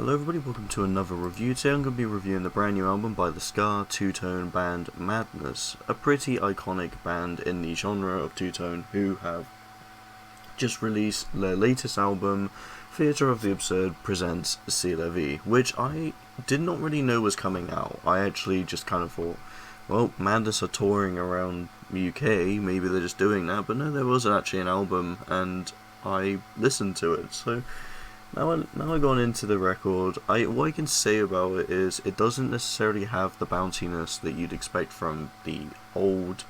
Hello everybody, welcome to another review. Today I'm going to be reviewing the brand new album by the ska two-tone band Madness, a pretty iconic band in the genre of two-tone who have just released their latest album, Theatre of the Absurd Presents C'est la Vie, which I did not really know was coming out. I actually just kind of thought, well, Madness are touring around the UK, maybe they're just doing that, but no, there was actually an album and I listened to it, so now I've gone into the record, what I can say about it is it doesn't necessarily have the bounciness that you'd expect from the old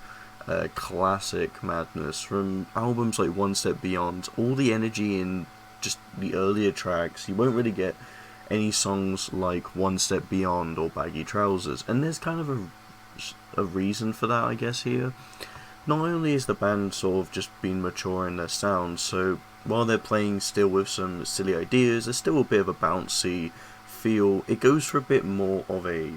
classic Madness, from albums like One Step Beyond. All the energy in just the earlier tracks, you won't really get any songs like One Step Beyond or Baggy Trousers, and there's kind of a reason for that, I guess, here. Not only is the band sort of just been mature in their sound, so while they're playing still with some silly ideas, there's still a bit of a bouncy feel. It goes for a bit more of a,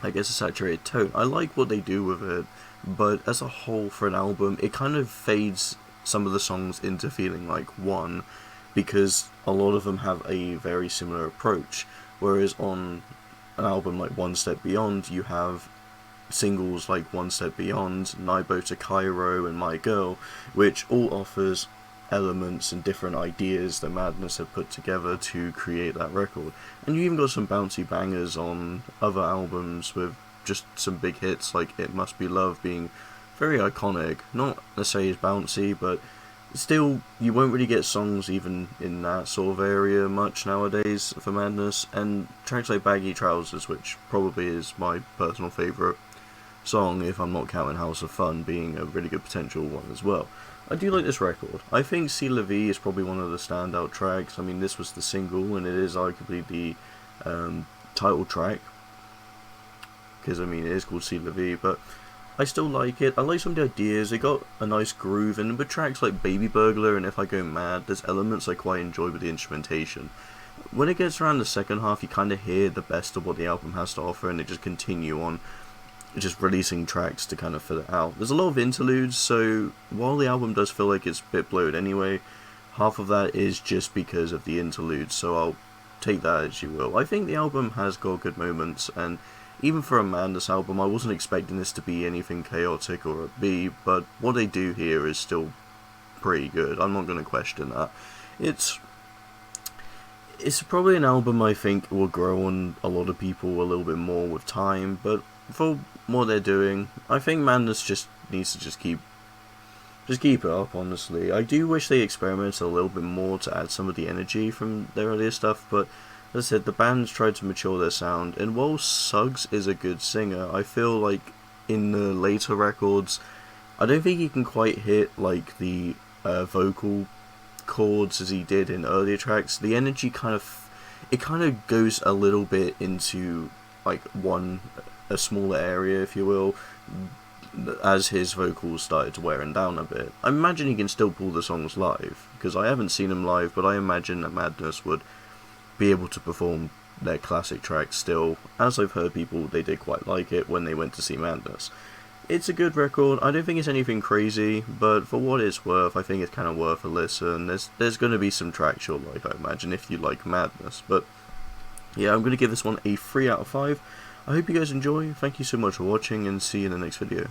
I guess, a saturated tone. I like what they do with it, but as a whole for an album, it kind of fades some of the songs into feeling like one, because a lot of them have a very similar approach, whereas on an album like One Step Beyond, you have singles like One Step Beyond, Naibo to Cairo, and My Girl, which all offers elements and different ideas that Madness have put together to create that record. And you even got some bouncy bangers on other albums with just some big hits like It Must Be Love being very iconic, not necessarily as bouncy, but still you won't really get songs even in that sort of area much nowadays for Madness. And tracks like Baggy Trousers, which probably is my personal favourite song, if I'm not counting House of Fun being a really good potential one as well. I do like this record. I think C'est la Vie is probably one of the standout tracks. I mean, this was the single, and it is arguably the title track, because I mean it is called C'est la Vie, but I still like it. I like some of the ideas. It got a nice groove, and with tracks like Baby Burglar and If I Go Mad, there's elements I quite enjoy with the instrumentation. When it gets around the second half, you kind of hear the best of what the album has to offer, and they just continue on just releasing tracks to kind of fill it out. There's a lot of interludes, so while the album does feel like it's a bit bloated anyway, half of that is just because of the interludes, so I'll take that as you will. I think the album has got good moments, and even for a Madness album, I wasn't expecting this to be anything chaotic or upbeat, but what they do here is still pretty good. I'm not going to question that. It's probably an album I think will grow on a lot of people a little bit more with time, but for what they're doing, I think Madness just needs to just keep it up, honestly. I do wish they experimented a little bit more to add some of the energy from their earlier stuff, but as I said, the band's tried to mature their sound, and while Suggs is a good singer, I feel like in the later records, I don't think he can quite hit like the vocal chords as he did in earlier tracks. The energy kind of goes a little bit into like a smaller area, if you will, as his vocals started to wearing down a bit. I imagine he can still pull the songs live, because I haven't seen him live, but I imagine that Madness would be able to perform their classic tracks still. As I've heard people, they did quite like it when they went to see Madness. It's a good record. I don't think it's anything crazy, but for what it's worth, I think it's kind of worth a listen. There's going to be some tracks you'll like, I imagine, if you like Madness. But yeah, I'm going to give this one a 3 out of 5. I hope you guys enjoy. Thank you so much for watching, and see you in the next video.